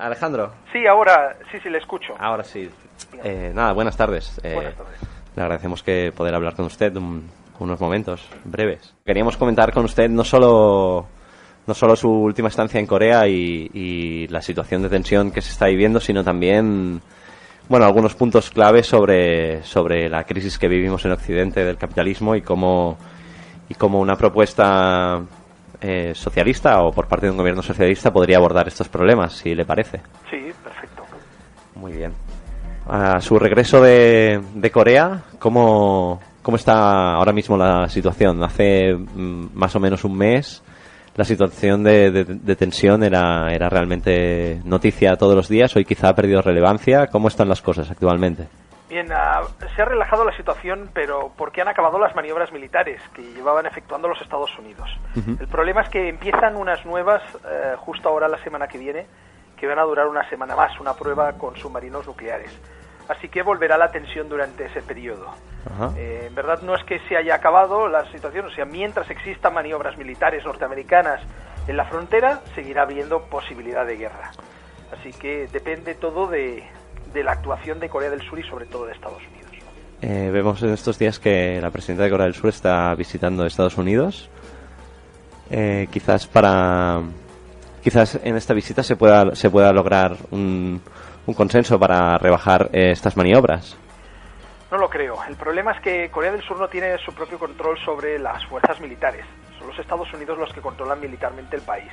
Alejandro. Sí, ahora sí le escucho. Ahora sí. Nada, buenas tardes. Buenas tardes. Le agradecemos que poder hablar con usted unos momentos breves. Queríamos comentar con usted no solo su última estancia en Corea y la situación de tensión que se está viviendo, sino también, bueno, algunos puntos clave sobre la crisis que vivimos en Occidente del capitalismo y cómo una propuesta socialista o por parte de un gobierno socialista podría abordar estos problemas, si le parece. Sí, perfecto. Muy bien. A su regreso de Corea, ¿cómo está ahora mismo la situación? Hace más o menos un mes la situación de tensión era realmente noticia todos los días. Hoy quizá ha perdido relevancia. ¿Cómo están las cosas actualmente? Bien, se ha relajado la situación, pero porque han acabado las maniobras militares que llevaban efectuando los Estados Unidos. Uh-huh. El problema es que empiezan unas nuevas justo ahora la semana que viene, que van a durar una semana más, una prueba con submarinos nucleares. Así que volverá la tensión durante ese periodo. Uh-huh. En verdad no es que se haya acabado la situación, o sea, mientras existan maniobras militares norteamericanas en la frontera, seguirá habiendo posibilidad de guerra. Así que depende todo de la actuación de Corea del Sur y sobre todo de Estados Unidos. Vemos en estos días que la presidenta de Corea del Sur está visitando Estados Unidos. Quizás en esta visita se pueda lograr un consenso para rebajar estas maniobras. No lo creo. El problema es que Corea del Sur no tiene su propio control sobre las fuerzas militares. Son los Estados Unidos los que controlan militarmente el país.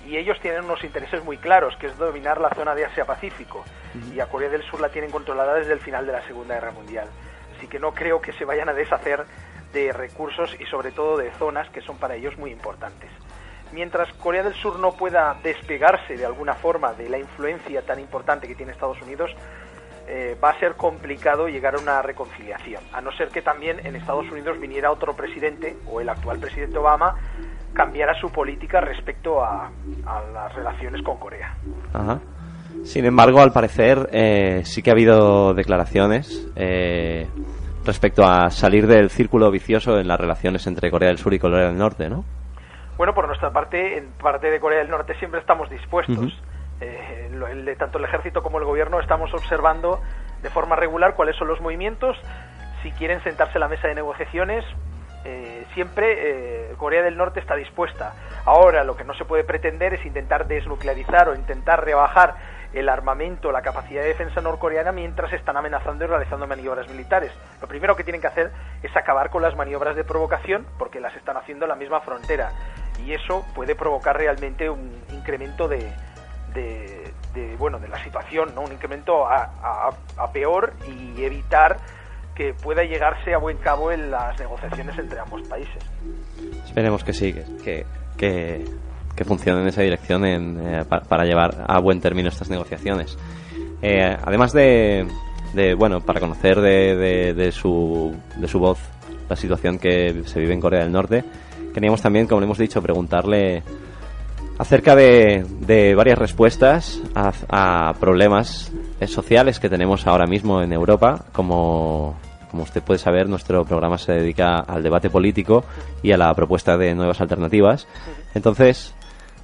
Y ellos tienen unos intereses muy claros, que es dominar la zona de Asia-Pacífico. Uh-huh. Y a Corea del Sur la tienen controlada desde el final de la Segunda Guerra Mundial. Así que no creo que se vayan a deshacer de recursos y sobre todo de zonas que son para ellos muy importantes. Mientras Corea del Sur no pueda despegarse de alguna forma de la influencia tan importante que tiene Estados Unidos, va a ser complicado llegar a una reconciliación. A no ser que también en Estados Unidos viniera otro presidente, o el actual presidente Obama, cambiara su política respecto a las relaciones con Corea. Ajá. Sin embargo, al parecer sí que ha habido declaraciones respecto a salir del círculo vicioso en las relaciones entre Corea del Sur y Corea del Norte, ¿no? Bueno, por nuestra parte, en parte de Corea del Norte siempre estamos dispuestos. Uh-huh. Tanto el ejército como el gobierno estamos observando de forma regular cuáles son los movimientos. Si quieren sentarse a la mesa de negociaciones, siempre Corea del Norte está dispuesta. Ahora lo que no se puede pretender es intentar desnuclearizar o intentar rebajar el armamento, la capacidad de defensa norcoreana mientras están amenazando y realizando maniobras militares. Lo primero que tienen que hacer es acabar con las maniobras de provocación, porque las están haciendo en la misma frontera, y eso puede provocar realmente un incremento de la situación, ¿no? Un incremento a peor, y evitar que pueda llegarse a buen cabo en las negociaciones entre ambos países. Esperemos que sí, que funcione en esa dirección para llevar a buen término estas negociaciones. Además para conocer de su voz la situación que se vive en Corea del Norte, queríamos también, como le hemos dicho, preguntarle acerca de varias respuestas a problemas sociales que tenemos ahora mismo en Europa. Como usted puede saber, nuestro programa se dedica al debate político y a la propuesta de nuevas alternativas. Entonces,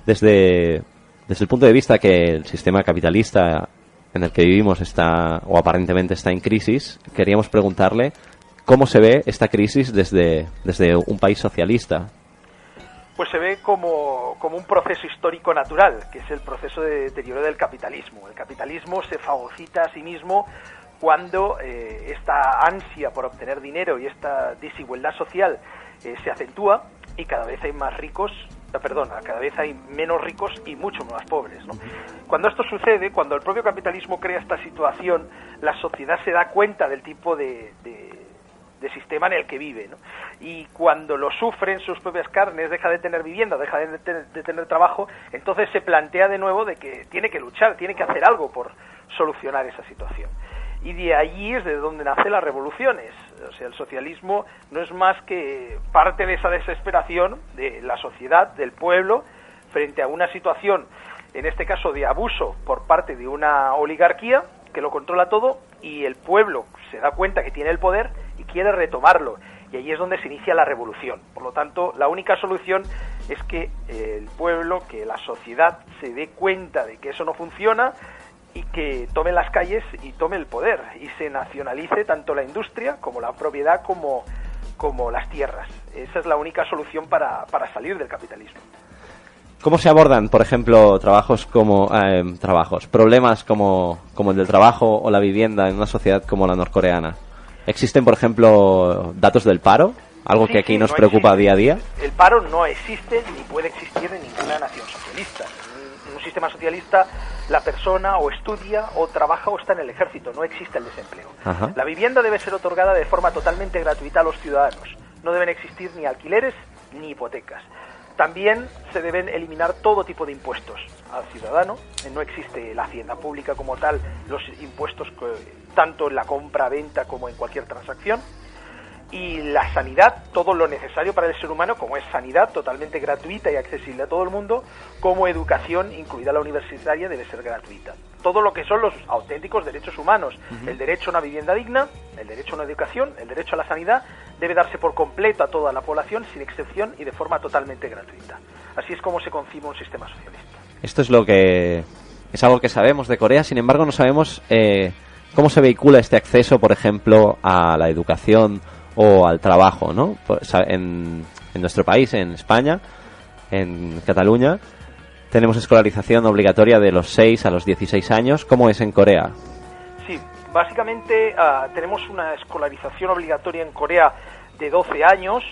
desde el punto de vista que el sistema capitalista en el que vivimos está, o aparentemente está en crisis, queríamos preguntarle cómo se ve esta crisis desde un país socialista. Pues se ve como un proceso histórico natural, que es el proceso de deterioro del capitalismo. El capitalismo se fagocita a sí mismo cuando esta ansia por obtener dinero y esta desigualdad social se acentúa, y cada vez hay cada vez hay menos ricos y mucho más pobres, ¿no? Cuando esto sucede, cuando el propio capitalismo crea esta situación, la sociedad se da cuenta del tipo de sistema en el que vive, ¿no? Y cuando lo sufre en sus propias carnes, deja de tener vivienda, deja de tener trabajo, entonces se plantea de nuevo de que tiene que luchar, tiene que hacer algo por solucionar esa situación. Y de allí es de donde nacen las revoluciones. O sea, el socialismo no es más que parte de esa desesperación de la sociedad, del pueblo, frente a una situación, en este caso de abuso por parte de una oligarquía que lo controla todo, y el pueblo se da cuenta que tiene el poder y quiere retomarlo. Y ahí es donde se inicia la revolución. Por lo tanto, la única solución es que el pueblo, que la sociedad se dé cuenta de que eso no funciona y que tome las calles y tome el poder y se nacionalice tanto la industria como la propiedad como las tierras. Esa es la única solución para salir del capitalismo. ¿Cómo se abordan, por ejemplo, problemas como el del trabajo o la vivienda en una sociedad como la norcoreana? ¿Existen, por ejemplo, datos del paro? Algo que aquí nos preocupa día a día. El paro no existe ni puede existir en ninguna nación socialista. En un sistema socialista la persona o estudia o trabaja o está en el ejército, no existe el desempleo. Ajá. La vivienda debe ser otorgada de forma totalmente gratuita a los ciudadanos. No deben existir ni alquileres ni hipotecas. También se deben eliminar todo tipo de impuestos al ciudadano. No existe la hacienda pública como tal, los impuestos tanto en la compra-venta como en cualquier transacción. Y la sanidad, todo lo necesario para el ser humano, como es sanidad totalmente gratuita y accesible a todo el mundo, como educación, incluida la universitaria, debe ser gratuita. Todo lo que son los auténticos derechos humanos, el derecho a una vivienda digna, el derecho a una educación, el derecho a la sanidad, debe darse por completo a toda la población, sin excepción y de forma totalmente gratuita. Así es como se concibe un sistema socialista. Esto es algo que sabemos de Corea, sin embargo no sabemos cómo se vehicula este acceso, por ejemplo, a la educación o al trabajo, ¿no? En nuestro país, en España, en Cataluña, tenemos escolarización obligatoria de los 6 a los 16 años. ¿Cómo es en Corea? Sí, básicamente tenemos una escolarización obligatoria en Corea de 12 años,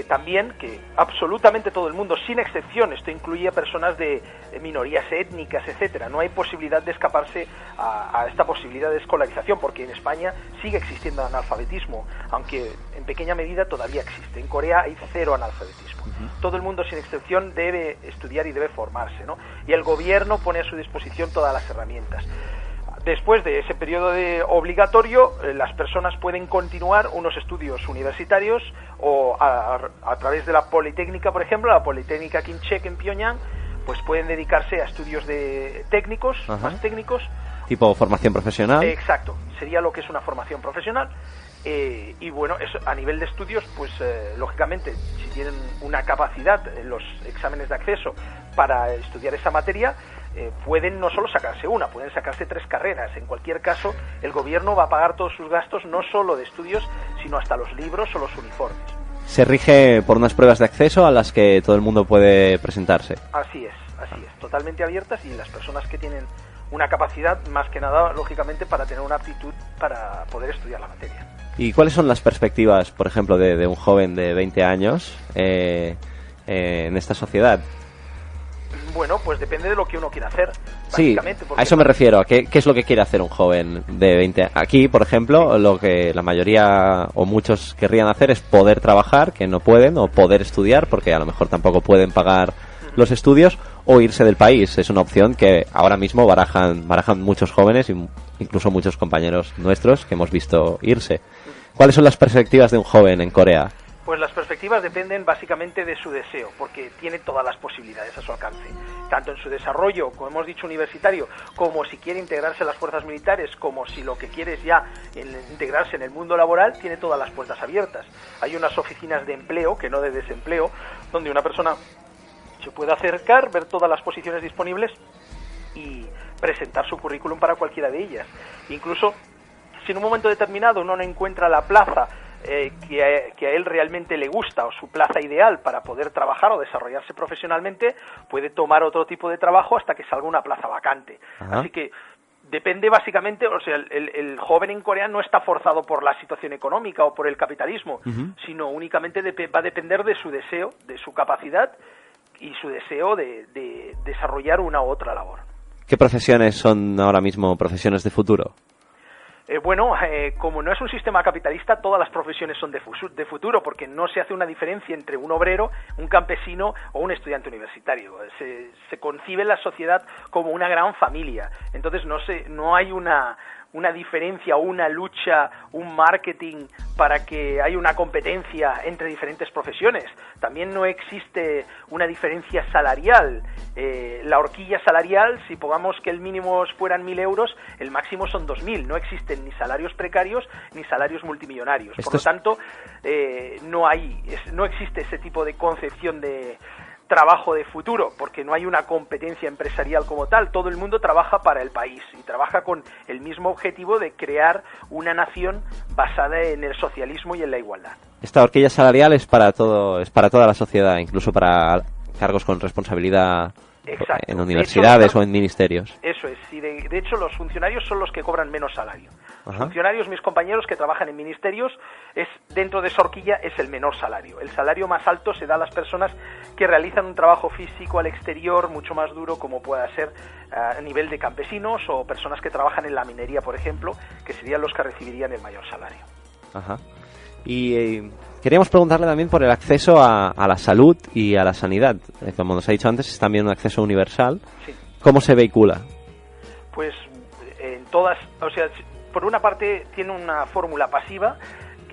también que absolutamente todo el mundo, sin excepción, esto incluye a personas de minorías étnicas, etcétera. No hay posibilidad de escaparse a esta posibilidad de escolarización, porque en España sigue existiendo analfabetismo, aunque en pequeña medida todavía existe. En Corea hay cero analfabetismo. Todo el mundo, sin excepción, debe estudiar y debe formarse, ¿no? Y el gobierno pone a su disposición todas las herramientas. Después de ese periodo obligatorio, las personas pueden continuar unos estudios universitarios o a través de la Politécnica, por ejemplo, la Politécnica Kimchek en Pyongyang, pues pueden dedicarse a estudios técnicos, más técnicos. ¿Tipo formación profesional? Exacto, sería lo que es una formación profesional. Y bueno, eso, a nivel de estudios, pues lógicamente, si tienen una capacidad en los exámenes de acceso para estudiar esa materia, pueden no solo sacarse una, pueden sacarse 3 carreras. En cualquier caso, el gobierno va a pagar todos sus gastos, no solo de estudios, sino hasta los libros o los uniformes. ¿Se rige por unas pruebas de acceso a las que todo el mundo puede presentarse? Así es, totalmente abiertas, y las personas que tienen una capacidad, más que nada, lógicamente, para tener una aptitud para poder estudiar la materia. ¿Y cuáles son las perspectivas, por ejemplo, de un joven de 20 años en esta sociedad? Bueno, pues depende de lo que uno quiera hacer. Sí, a eso me refiero. ¿Qué es lo que quiere hacer un joven de 20 años? Aquí, por ejemplo, lo que la mayoría o muchos querrían hacer es poder trabajar, que no pueden, o poder estudiar, porque a lo mejor tampoco pueden pagar los estudios, o irse del país. Es una opción que ahora mismo barajan muchos jóvenes, incluso muchos compañeros nuestros que hemos visto irse. ¿Cuáles son las perspectivas de un joven en Corea? Pues las perspectivas dependen básicamente de su deseo, porque tiene todas las posibilidades a su alcance, tanto en su desarrollo, como hemos dicho, universitario, como si quiere integrarse a las fuerzas militares, como si lo que quiere es ya integrarse en el mundo laboral, tiene todas las puertas abiertas. Hay unas oficinas de empleo, que no de desempleo, donde una persona se puede acercar, ver todas las posiciones disponibles y presentar su currículum para cualquiera de ellas. Incluso, si en un momento determinado uno no encuentra la plaza que a él realmente le gusta, o su plaza ideal para poder trabajar o desarrollarse profesionalmente, puede tomar otro tipo de trabajo hasta que salga una plaza vacante. Ajá. Así que depende básicamente, o sea, el joven en Corea no está forzado por la situación económica o por el capitalismo, sino únicamente va a depender de su deseo, de su capacidad y su deseo de desarrollar una u otra labor. ¿Qué profesiones son ahora mismo profesiones de futuro? Como no es un sistema capitalista, todas las profesiones son de futuro, porque no se hace una diferencia entre un obrero, un campesino o un estudiante universitario. Se concibe la sociedad como una gran familia. Entonces no hay una diferencia, una lucha, un marketing para que haya una competencia entre diferentes profesiones. También no existe una diferencia salarial. La horquilla salarial, si pongamos que el mínimo fueran 1.000 euros, el máximo son 2.000. No existen ni salarios precarios ni salarios multimillonarios. Por lo tanto, no existe ese tipo de concepción de trabajo de futuro, porque no hay una competencia empresarial como tal. Todo el mundo trabaja para el país y trabaja con el mismo objetivo de crear una nación basada en el socialismo y en la igualdad. Esta horquilla salarial es para toda la sociedad, incluso para cargos con responsabilidad. Exacto. En universidades o en ministerios. Eso es. Y de hecho, los funcionarios son los que cobran menos salario. Los Ajá. funcionarios, mis compañeros que trabajan en ministerios, dentro de esa horquilla es el menor salario. El salario más alto se da a las personas que realizan un trabajo físico al exterior mucho más duro, como pueda ser a nivel de campesinos o personas que trabajan en la minería, por ejemplo, que serían los que recibirían el mayor salario. Ajá. Y queríamos preguntarle también por el acceso a la salud y a la sanidad. Como nos ha dicho antes, es también un acceso universal. Sí. ¿Cómo se vehicula? Pues en todas, o sea, por una parte tiene una fórmula pasiva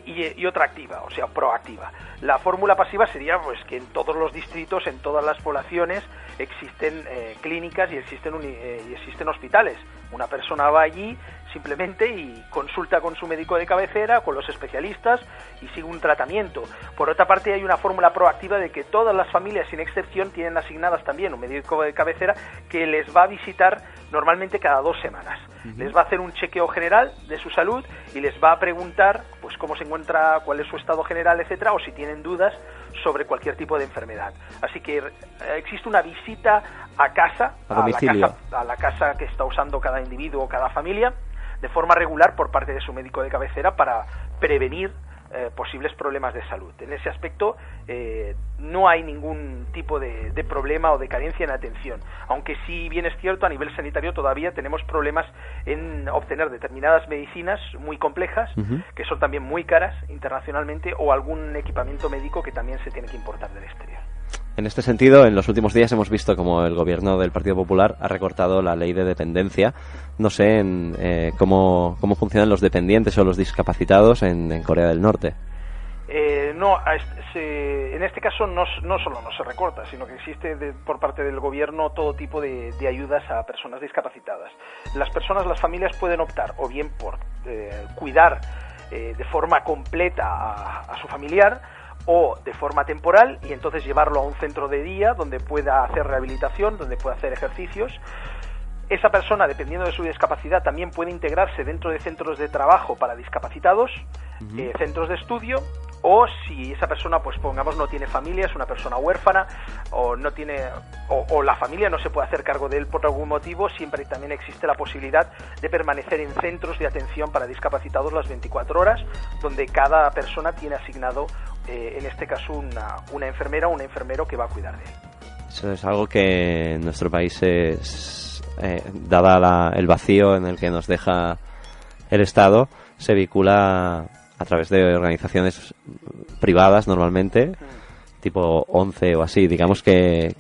y otra activa, o sea, proactiva. La fórmula pasiva sería pues que en todos los distritos, en todas las poblaciones existen clínicas y existen hospitales. Una persona va allí simplemente y consulta con su médico de cabecera, con los especialistas y sigue un tratamiento. Por otra parte, hay una fórmula proactiva de que todas las familias, sin excepción, tienen asignadas también un médico de cabecera que les va a visitar normalmente cada 2 semanas. Uh-huh. Les va a hacer un chequeo general de su salud y les va a preguntar pues cómo se encuentra, cuál es su estado general, etcétera, o si tienen dudas sobre cualquier tipo de enfermedad. Así que existe una visita a casa, a la casa que está usando cada individuo o cada familia, de forma regular por parte de su médico de cabecera para prevenir posibles problemas de salud. En ese aspecto no hay ningún tipo de problema o de carencia en atención, aunque sí bien es cierto, a nivel sanitario todavía tenemos problemas en obtener determinadas medicinas muy complejas, uh-huh, que son también muy caras internacionalmente, o algún equipamiento médico que también se tiene que importar del exterior. En este sentido, en los últimos días hemos visto como el gobierno del Partido Popular ha recortado la ley de dependencia. No sé cómo funcionan los dependientes o los discapacitados en Corea del Norte. En este caso no solo no se recorta, sino que existe por parte del gobierno todo tipo de ayudas a personas discapacitadas. Las familias pueden optar o bien por cuidar de forma completa a su familiar, o de forma temporal, y entonces llevarlo a un centro de día donde pueda hacer rehabilitación, donde pueda hacer ejercicios. Esa persona, dependiendo de su discapacidad, también puede integrarse dentro de centros de trabajo para discapacitados, uh-huh, centros de estudio, o si esa persona, pues pongamos, no tiene familia, es una persona huérfana, o no tiene, o la familia no se puede hacer cargo de él por algún motivo, siempre también existe la posibilidad de permanecer en centros de atención para discapacitados las 24 horas, donde cada persona tiene asignado, en este caso, una enfermera o un enfermero que va a cuidar de él. Eso es algo que en nuestro país dada el vacío en el que nos deja el Estado, se vincula a través de organizaciones privadas normalmente, tipo 11 o así. Digamos que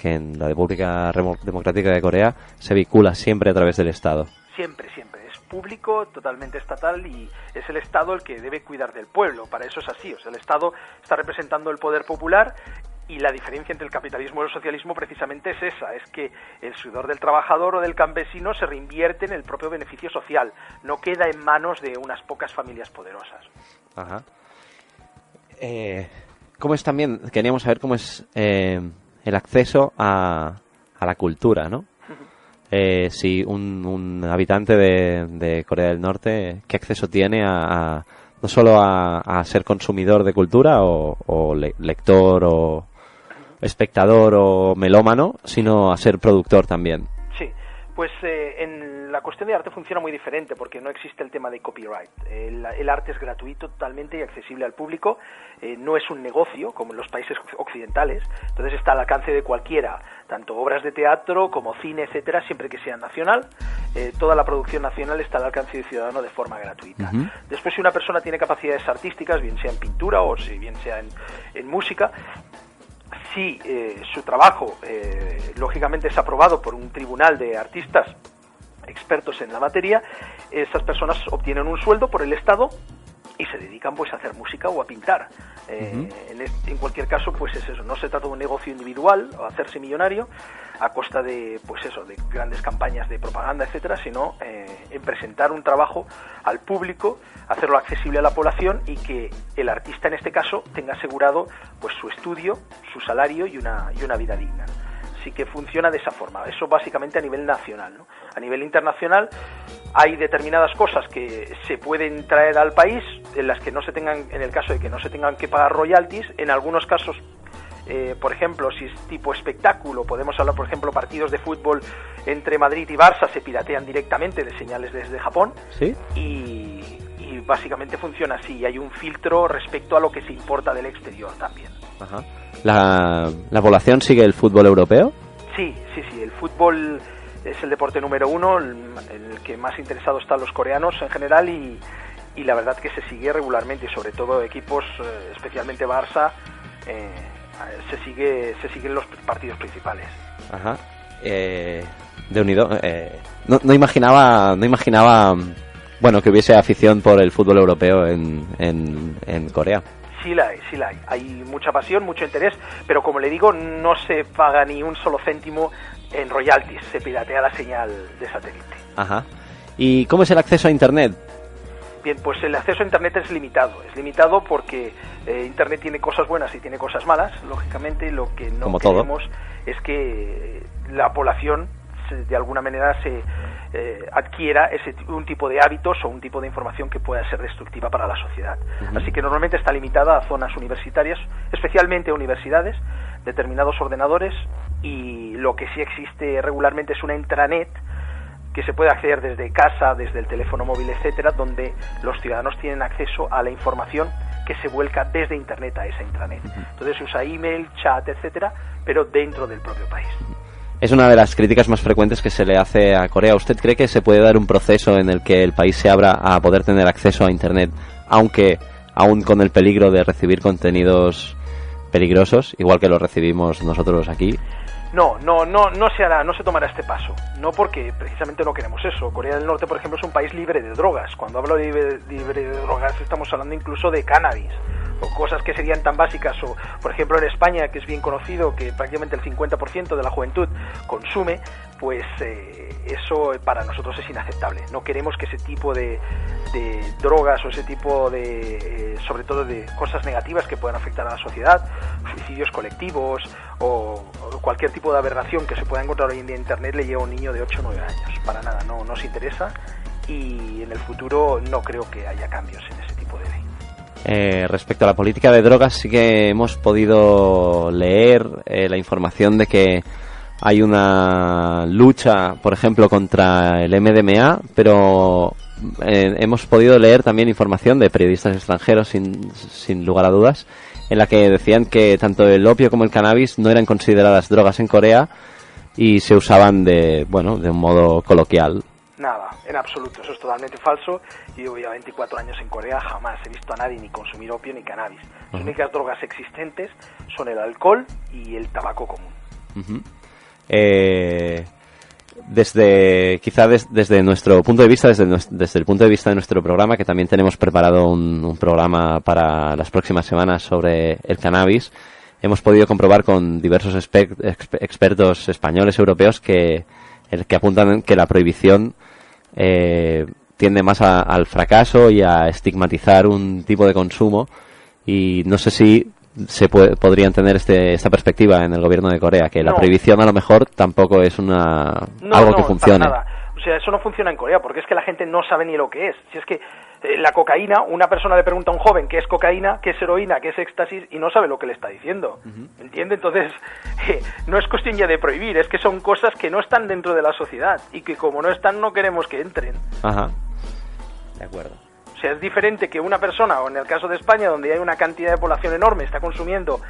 en la República Democrática de Corea se vincula siempre a través del Estado. Siempre. Es público, totalmente estatal, y es el Estado el que debe cuidar del pueblo. Para eso es así. O sea, el Estado está representando el poder popular. Y la diferencia entre el capitalismo y el socialismo precisamente es esa, es que el sudor del trabajador o del campesino se reinvierte en el propio beneficio social, no queda en manos de unas pocas familias poderosas. Ajá. ¿Cómo es también, queríamos saber cómo es el acceso a la cultura, ¿no? Uh-huh. Si un habitante de Corea del Norte, ¿qué acceso tiene no solo a ser consumidor de cultura o lector o espectador o melómano, sino a ser productor también? Sí, pues en la cuestión de arte funciona muy diferente porque no existe el tema de copyright. El arte es gratuito totalmente y accesible al público, no es un negocio como en los países occidentales, entonces está al alcance de cualquiera, tanto obras de teatro como cine, etcétera, siempre que sea nacional. Toda la producción nacional está al alcance del ciudadano de forma gratuita. Uh-huh. Después, si una persona tiene capacidades artísticas, bien sea en pintura o si bien sea en música, si su trabajo lógicamente es aprobado por un tribunal de artistas expertos en la materia, esas personas obtienen un sueldo por el Estado y se dedican pues a hacer música o a pintar. En cualquier caso, pues es eso, no se trata de un negocio individual o hacerse millonario a costa de, pues eso, de grandes campañas de propaganda, etcétera, sino en presentar un trabajo al público, hacerlo accesible a la población y que el artista en este caso tenga asegurado pues su estudio, su salario y una vida digna. Así que funciona de esa forma. Eso básicamente a nivel nacional, ¿no? A nivel internacional hay determinadas cosas que se pueden traer al país, en las que no se tengan, en el caso de que no se tengan que pagar royalties. En algunos casos, por ejemplo, si es tipo espectáculo, podemos hablar, por ejemplo, partidos de fútbol entre Madrid y Barça se piratean directamente de señales desde Japón. ¿Sí? Y básicamente funciona así. Hay un filtro respecto a lo que se importa del exterior también. Ajá. ¿La población sigue el fútbol europeo? Sí. El fútbol es el deporte número uno, en el que más interesados están los coreanos en general y la verdad que se sigue regularmente, y sobre todo equipos, especialmente Barça, se siguen los partidos principales. Ajá. De unido. No imaginaba, bueno, que hubiese afición por el fútbol europeo en Corea. Sí la hay. Hay mucha pasión, mucho interés, pero como le digo, no se paga ni un solo céntimo en royalties, se piratea la señal de satélite. Ajá. ¿Y cómo es el acceso a Internet? Bien, pues el acceso a Internet es limitado porque Internet tiene cosas buenas y tiene cosas malas, lógicamente. Lo que no queremos es que la población de alguna manera se adquiera un tipo de hábitos o un tipo de información que pueda ser destructiva para la sociedad. Así que normalmente está limitada a zonas universitarias, especialmente a universidades, determinados ordenadores, y lo que sí existe regularmente es una intranet que se puede acceder desde casa, desde el teléfono móvil, etcétera, donde los ciudadanos tienen acceso a la información que se vuelca desde Internet a esa intranet. Entonces se usa email, chat, etcétera, pero dentro del propio país. Es una de las críticas más frecuentes que se le hace a Corea. ¿Usted cree que se puede dar un proceso en el que el país se abra a poder tener acceso a Internet, aún con el peligro de recibir contenidos peligrosos, igual que lo recibimos nosotros aquí? No se tomará este paso. No, porque precisamente no queremos eso. Corea del Norte, por ejemplo, es un país libre de drogas. Cuando hablo de libre de drogas, estamos hablando incluso de cannabis, o cosas que serían tan básicas, o por ejemplo en España, que es bien conocido que prácticamente el 50% de la juventud consume, pues eso para nosotros es inaceptable. No queremos que ese tipo de drogas o ese tipo de, sobre todo de cosas negativas que puedan afectar a la sociedad, suicidios colectivos o cualquier tipo de aberración que se pueda encontrar hoy en día en Internet, le llegue a un niño de 8 o 9 años. Para nada, no nos interesa, y en el futuro no creo que haya cambios en ese tipo de ley. Respecto a la política de drogas, sí que hemos podido leer la información de que hay una lucha, por ejemplo, contra el MDMA, pero hemos podido leer también información de periodistas extranjeros, sin lugar a dudas, en la que decían que tanto el opio como el cannabis no eran consideradas drogas en Corea y se usaban de un modo coloquial. Nada, en absoluto, eso es totalmente falso. Yo llevo ya 24 años en Corea, jamás he visto a nadie ni consumir opio ni cannabis. Las únicas drogas existentes son el alcohol y el tabaco común. Desde nuestro punto de vista, desde el punto de vista de nuestro programa, que también tenemos preparado un programa para las próximas semanas sobre el cannabis, hemos podido comprobar con diversos expertos españoles, europeos, que apuntan que la prohibición tiende más al fracaso y a estigmatizar un tipo de consumo, y no sé si podrían tener esta perspectiva en el gobierno de Corea, que la prohibición a lo mejor tampoco es algo que funcione. Para nada. O sea, eso no funciona en Corea, porque es que la gente no sabe ni lo que es. Si es que la cocaína, una persona le pregunta a un joven qué es cocaína, qué es heroína, qué es éxtasis, y no sabe lo que le está diciendo. ¿Entiende? Entonces, no es cuestión ya de prohibir, es que son cosas que no están dentro de la sociedad, y que como no están, no queremos que entren. Ajá. De acuerdo. O sea, es diferente que una persona, o en el caso de España, donde hay una cantidad de población enorme, está consumiendo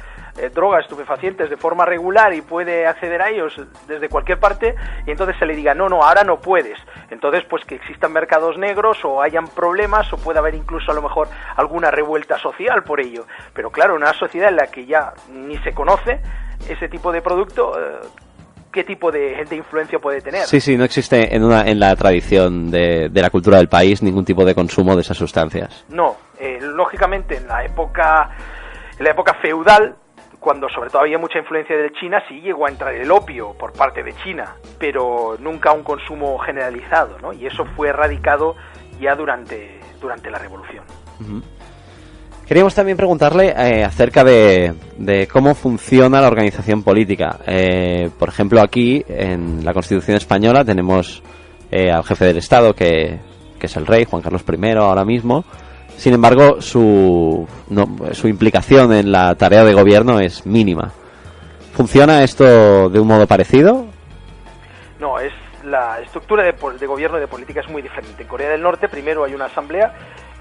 drogas, estupefacientes de forma regular y puede acceder a ellos desde cualquier parte, y entonces se le diga, no, ahora no puedes. Entonces, pues que existan mercados negros o hayan problemas, o puede haber incluso a lo mejor alguna revuelta social por ello. Pero claro, una sociedad en la que ya ni se conoce ese tipo de producto, ¿qué tipo de influencia puede tener? Sí, no existe en la tradición de la cultura del país ningún tipo de consumo de esas sustancias. No, Lógicamente, en la época feudal, cuando sobre todo había mucha influencia de China, sí llegó a entrar el opio por parte de China, pero nunca un consumo generalizado, ¿no? Y eso fue erradicado ya durante la Revolución. Uh-huh. Queríamos también preguntarle acerca de cómo funciona la organización política. Por ejemplo, aquí en la Constitución española tenemos al jefe del Estado, que es el rey, Juan Carlos I, ahora mismo. Sin embargo, su implicación en la tarea de gobierno es mínima. ¿Funciona esto de un modo parecido? No, la estructura de gobierno y de política es muy diferente. En Corea del Norte primero hay una asamblea,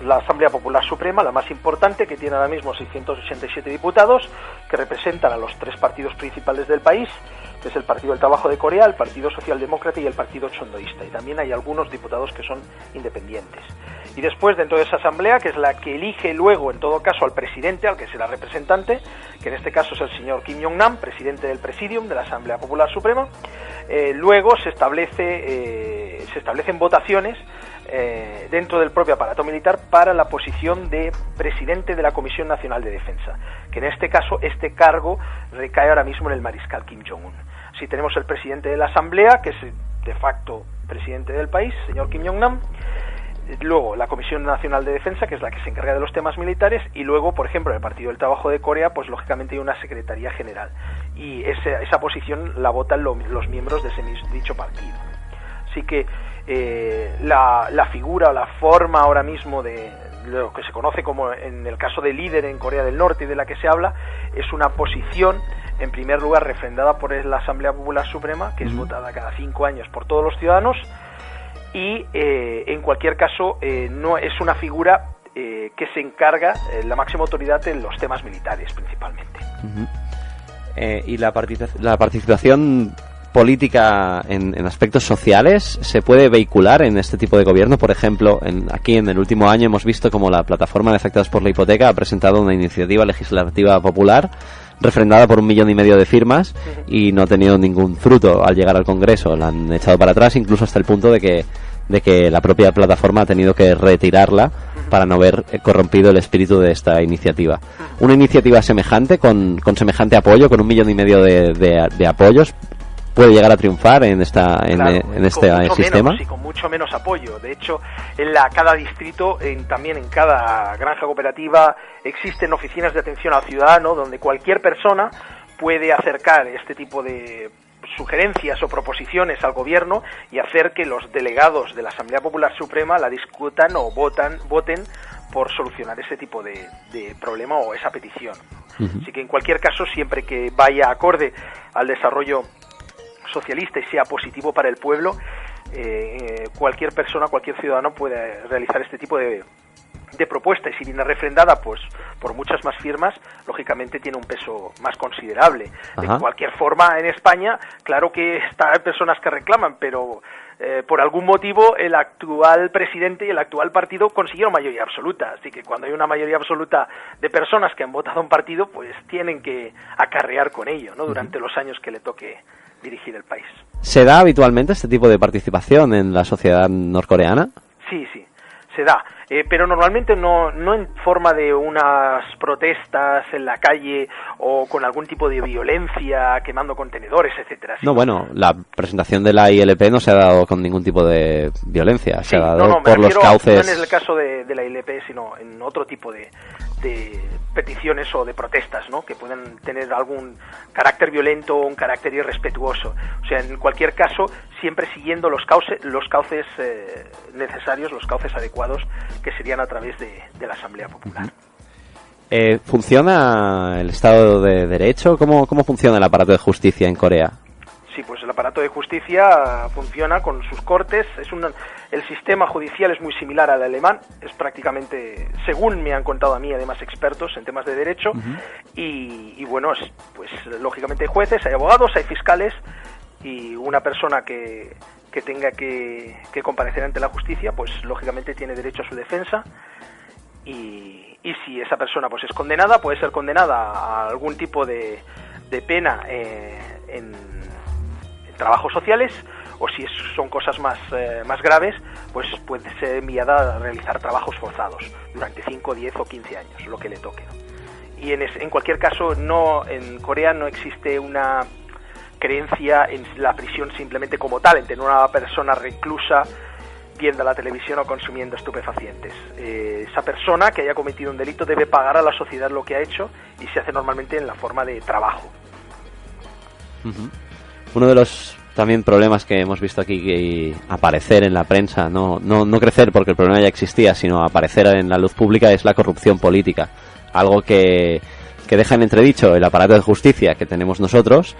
la Asamblea Popular Suprema, la más importante, que tiene ahora mismo 687 diputados, que representan a los 3 partidos principales del país, que es el Partido del Trabajo de Corea, el Partido Socialdemócrata y el Partido Chondoísta. Y también hay algunos diputados que son independientes. Y después, dentro de esa asamblea, que es la que elige luego, en todo caso, al presidente, al que será representante, que en este caso es el señor Kim Jong-nam, presidente del Presidium de la Asamblea Popular Suprema, luego se establecen votaciones dentro del propio aparato militar para la posición de presidente de la Comisión Nacional de Defensa, que en este caso este cargo recae ahora mismo en el mariscal Kim Jong-un. Si tenemos el presidente de la Asamblea, que es de facto presidente del país, señor Kim Jong-nam, luego la Comisión Nacional de Defensa, que es la que se encarga de los temas militares, y luego, por ejemplo, en el Partido del Trabajo de Corea, pues lógicamente hay una Secretaría General, y esa posición la votan los miembros de dicho partido. Así que la figura o la forma ahora mismo de lo que se conoce como, en el caso de líder en Corea del Norte y de la que se habla, es una posición, en primer lugar, refrendada por la Asamblea Popular Suprema, que es votada cada 5 años por todos los ciudadanos, y en cualquier caso no es una figura que se encarga la máxima autoridad en los temas militares principalmente. Uh-huh. ¿Y la participación política en aspectos sociales se puede vehicular en este tipo de gobierno? Por ejemplo, aquí en el último año hemos visto como la Plataforma de Afectados por la Hipoteca ha presentado una iniciativa legislativa popular refrendada por 1,5 millones de firmas y no ha tenido ningún fruto al llegar al Congreso. La han echado para atrás, incluso hasta el punto de que la propia plataforma ha tenido que retirarla para no ver corrompido el espíritu de esta iniciativa. Una iniciativa semejante, con semejante apoyo, con 1,5 millones de apoyos, puede llegar a triunfar en este sistema. Menos, y con mucho menos apoyo. De hecho, cada distrito, también en cada granja cooperativa, existen oficinas de atención al ciudadano donde cualquier persona puede acercar este tipo de sugerencias o proposiciones al gobierno y hacer que los delegados de la Asamblea Popular Suprema la discutan o voten por solucionar ese tipo de problema o esa petición. Uh-huh. Así que en cualquier caso, siempre que vaya acorde al desarrollo socialista y sea positivo para el pueblo, cualquier persona, cualquier ciudadano puede realizar este tipo de propuesta, y si viene refrendada pues por muchas más firmas, lógicamente tiene un peso más considerable. Ajá. De cualquier forma, en España, claro que hay personas que reclaman, pero por algún motivo el actual presidente y el actual partido consiguieron mayoría absoluta, así que cuando hay una mayoría absoluta de personas que han votado a un partido, pues tienen que acarrear con ello, ¿no? Durante los años que le toque dirigir el país. ¿Se da habitualmente este tipo de participación en la sociedad norcoreana? Sí, se da, pero normalmente no en forma de unas protestas en la calle o con algún tipo de violencia, quemando contenedores, etcétera. No, bueno, la presentación de la ILP no se ha dado con ningún tipo de violencia, se ha dado por los cauces. No en el caso de la ILP, sino en otro tipo de peticiones o de protestas, ¿no? Que pueden tener algún carácter violento o un carácter irrespetuoso. O sea, en cualquier caso, siempre siguiendo los cauces necesarios, los cauces adecuados, que serían a través de la Asamblea Popular. ¿Funciona el Estado de Derecho? ¿Cómo funciona el aparato de justicia en Corea? Sí, pues el aparato de justicia funciona con sus cortes. El sistema judicial es muy similar al alemán, es prácticamente, según me han contado a mí, además expertos en temas de derecho, y bueno, pues lógicamente hay jueces, hay abogados, hay fiscales, y una persona que tenga que comparecer ante la justicia, pues lógicamente tiene derecho a su defensa, y si esa persona pues es condenada, puede ser condenada a algún tipo de pena en trabajos sociales, o si son cosas más graves, pues puede ser enviada a realizar trabajos forzados durante 5, 10 o 15 años, lo que le toque. Y en cualquier caso, en Corea no existe una creencia en la prisión simplemente como tal, en tener una persona reclusa viendo la televisión o consumiendo estupefacientes. Esa persona que haya cometido un delito debe pagar a la sociedad lo que ha hecho, y se hace normalmente en la forma de trabajo. Uno de los también problemas que hemos visto aquí que aparecer en la prensa, no crecer porque el problema ya existía, sino aparecer en la luz pública, es la corrupción política. Algo que deja en entredicho el aparato de justicia que tenemos nosotros,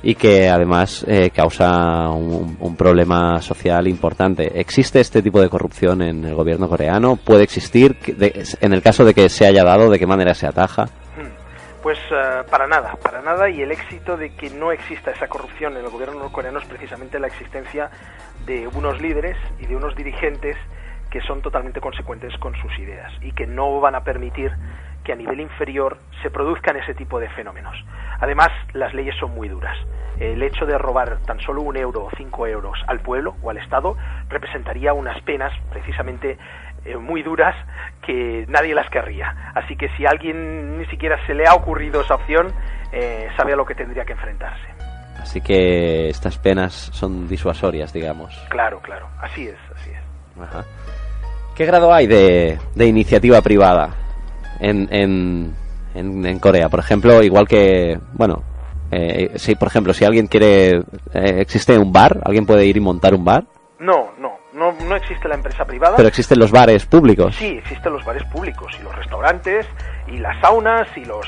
y que además causa un problema social importante. ¿Existe este tipo de corrupción en el gobierno coreano? ¿Puede existir? En el caso de que se haya dado, ¿de qué manera se ataja? Pues para nada, y el éxito de que no exista esa corrupción en el gobierno norcoreano es precisamente la existencia de unos líderes y de unos dirigentes que son totalmente consecuentes con sus ideas y que no van a permitir que a nivel inferior se produzcan ese tipo de fenómenos. Además, las leyes son muy duras. El hecho de robar tan solo 1 euro o 5 euros al pueblo o al Estado representaría unas penas precisamente muy duras que nadie las querría. Así que si a alguien ni siquiera se le ha ocurrido esa opción, sabe a lo que tendría que enfrentarse. Así que estas penas son disuasorias, digamos. Claro, así es. Ajá. ¿Qué grado hay de iniciativa privada en Corea? Por ejemplo, igual que, bueno, si por ejemplo, si alguien quiere, ¿existe un bar? ¿Alguien puede ir y montar un bar? No existe la empresa privada. ¿Pero existen los bares públicos? Sí, existen los bares públicos y los restaurantes y las saunas y los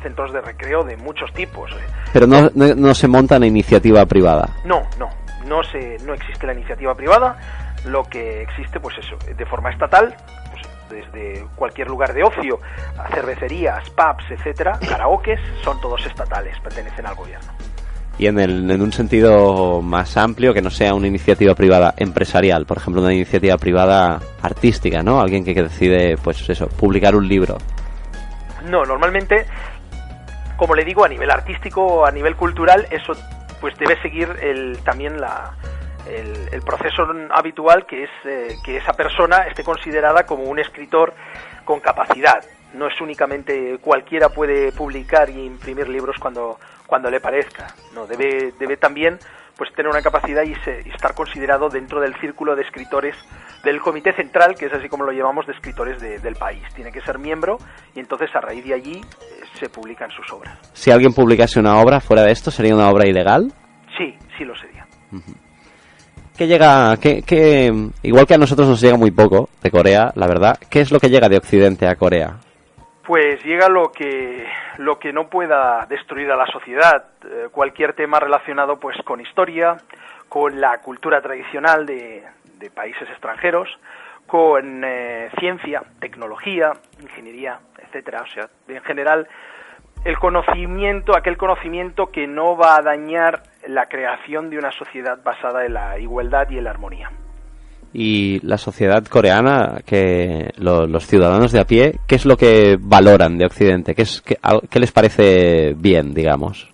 centros de recreo de muchos tipos. Pero no se monta una iniciativa privada. No existe la iniciativa privada. Lo que existe, pues eso, de forma estatal, pues desde cualquier lugar de ocio, a cervecerías, pubs, etcétera, karaokes, son todos estatales, pertenecen al gobierno. Y en un sentido más amplio, que no sea una iniciativa privada empresarial, por ejemplo, una iniciativa privada artística, ¿no? Alguien que decide, pues eso, publicar un libro. No, normalmente, como le digo, a nivel artístico, a nivel cultural, eso pues debe seguir también el proceso habitual, que es que esa persona esté considerada como un escritor con capacidad. No es únicamente cualquiera puede publicar y imprimir libros cuando le parezca. No, debe también pues tener una capacidad y estar considerado dentro del círculo de escritores del Comité Central, que es así como lo llamamos, de escritores del país. Tiene que ser miembro y entonces a raíz de allí se publican sus obras. Si alguien publicase una obra fuera de esto, ¿sería una obra ilegal? Sí lo sería. Uh-huh. Igual que a nosotros nos llega muy poco de Corea, la verdad, ¿qué es lo que llega de Occidente a Corea? Pues llega lo que no pueda destruir a la sociedad, cualquier tema relacionado pues con historia, con la cultura tradicional de países extranjeros, con ciencia, tecnología, ingeniería, etcétera. O sea, en general, aquel conocimiento que no va a dañar la creación de una sociedad basada en la igualdad y en la armonía. Y la sociedad coreana, que los ciudadanos de a pie, ¿qué es lo que valoran de Occidente? ¿Qué les parece bien, digamos?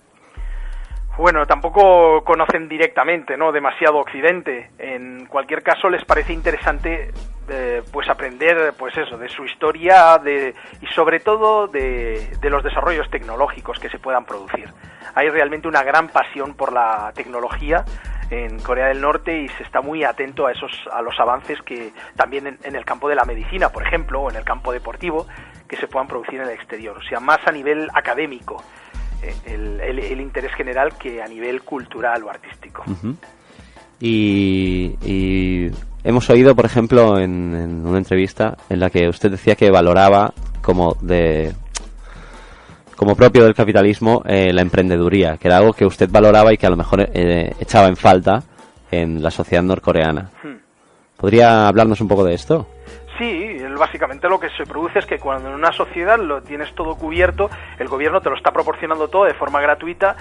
Bueno, tampoco conocen directamente, ¿no?, demasiado Occidente. En cualquier caso, les parece interesante pues aprender, pues eso, de su historia y sobre todo de los desarrollos tecnológicos que se puedan producir. Hay realmente una gran pasión por la tecnología en Corea del Norte y se está muy atento a los avances que también en el campo de la medicina, por ejemplo, o en el campo deportivo, que se puedan producir en el exterior. O sea, más a nivel académico el interés general que a nivel cultural o artístico. Uh-huh. Y hemos oído, por ejemplo, en una entrevista en la que usted decía que valoraba como propio del capitalismo la emprendeduría, que era algo que usted valoraba y que a lo mejor echaba en falta en la sociedad norcoreana. ¿Podría hablarnos un poco de esto? Sí, básicamente lo que se produce es que cuando en una sociedad lo tienes todo cubierto, el gobierno te lo está proporcionando todo de forma gratuita,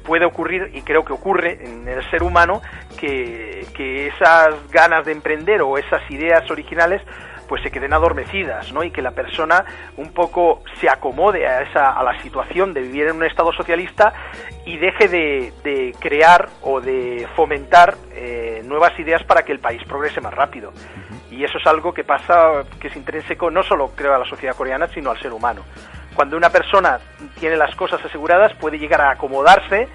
puede ocurrir, y creo que ocurre en el ser humano, que esas ganas de emprender o esas ideas originales pues se queden adormecidas, ¿no? Y que la persona un poco se acomode a la situación de vivir en un Estado socialista y deje de crear o de fomentar nuevas ideas para que el país progrese más rápido. Y eso es algo que pasa, que es intrínseco no solo, creo, a la sociedad coreana, sino al ser humano. Cuando una persona tiene las cosas aseguradas, puede llegar a acomodarse,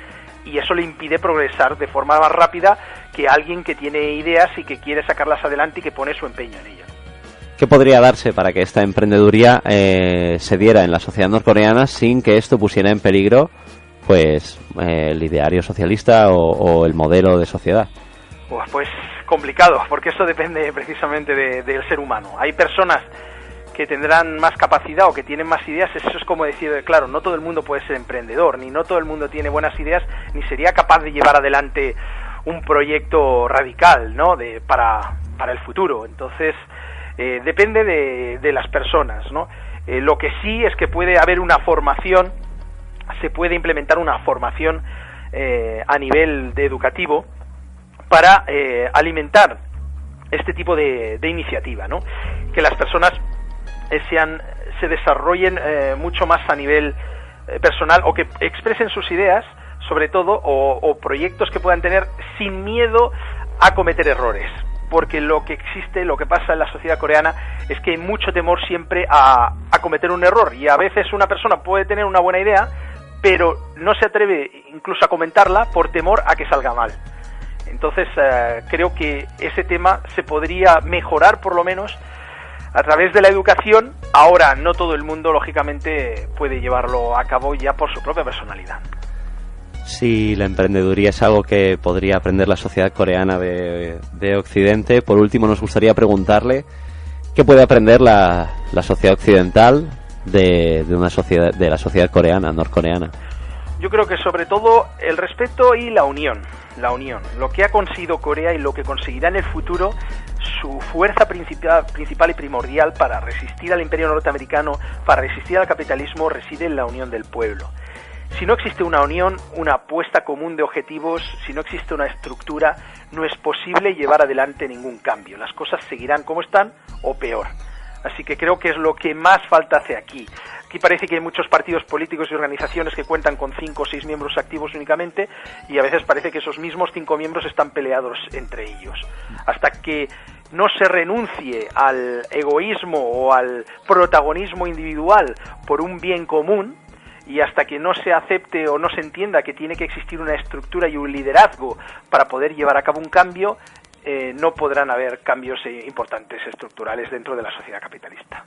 y eso le impide progresar de forma más rápida que alguien que tiene ideas y que quiere sacarlas adelante y que pone su empeño en ello. ¿Qué podría darse para que esta emprendeduría se diera en la sociedad norcoreana sin que esto pusiera en peligro pues el ideario socialista o el modelo de sociedad? Pues complicado, porque eso depende precisamente del ser humano. Hay personas que tendrán más capacidad o que tienen más ideas. Eso es como decir, claro, no todo el mundo puede ser emprendedor, ni no todo el mundo tiene buenas ideas, ni sería capaz de llevar adelante un proyecto radical, ¿no? para el futuro. Entonces, depende de las personas, ¿no? Lo que sí es que puede haber una formación, se puede implementar una formación a nivel de educativo para alimentar este tipo de iniciativa, ¿no? Que las personas se desarrollen mucho más a nivel personal, o que expresen sus ideas, sobre todo, o proyectos que puedan tener sin miedo a cometer errores. Porque lo que pasa en la sociedad coreana es que hay mucho temor siempre a cometer un error, y a veces una persona puede tener una buena idea, pero no se atreve incluso a comentarla por temor a que salga mal. Entonces creo que ese tema se podría mejorar, por lo menos a través de la educación. Ahora no todo el mundo, lógicamente, puede llevarlo a cabo ya por su propia personalidad. Si la emprendeduría es algo que podría aprender la sociedad coreana de Occidente, por último nos gustaría preguntarle qué puede aprender la sociedad occidental de la sociedad coreana, norcoreana. Yo creo que sobre todo el respeto y la unión. Lo que ha conseguido Corea y lo que conseguirá en el futuro, su fuerza principal y primordial para resistir al imperio norteamericano, para resistir al capitalismo, reside en la unión del pueblo. Si no existe una unión, una apuesta común de objetivos, si no existe una estructura, no es posible llevar adelante ningún cambio. Las cosas seguirán como están o peor. Así que creo que es lo que más falta hace aquí. Aquí parece que hay muchos partidos políticos y organizaciones que cuentan con 5 o 6 miembros activos únicamente, y a veces parece que esos mismos 5 miembros están peleados entre ellos. Hasta que no se renuncie al egoísmo o al protagonismo individual por un bien común, y hasta que no se acepte o no se entienda que tiene que existir una estructura y un liderazgo para poder llevar a cabo un cambio, no podrán haber cambios importantes estructurales dentro de la sociedad capitalista.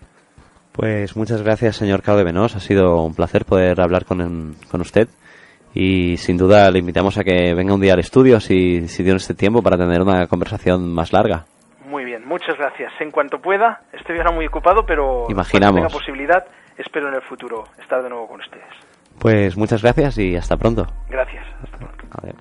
Pues muchas gracias, señor Cao de Benós. Ha sido un placer poder hablar con usted, y sin duda le invitamos a que venga un día al estudio si tiene este tiempo para tener una conversación más larga. Muy bien, muchas gracias. En cuanto pueda, estoy ahora muy ocupado, pero imaginamos, cuando tenga posibilidad, espero en el futuro estar de nuevo con ustedes. Pues muchas gracias y hasta pronto. Gracias. Hasta pronto. A ver.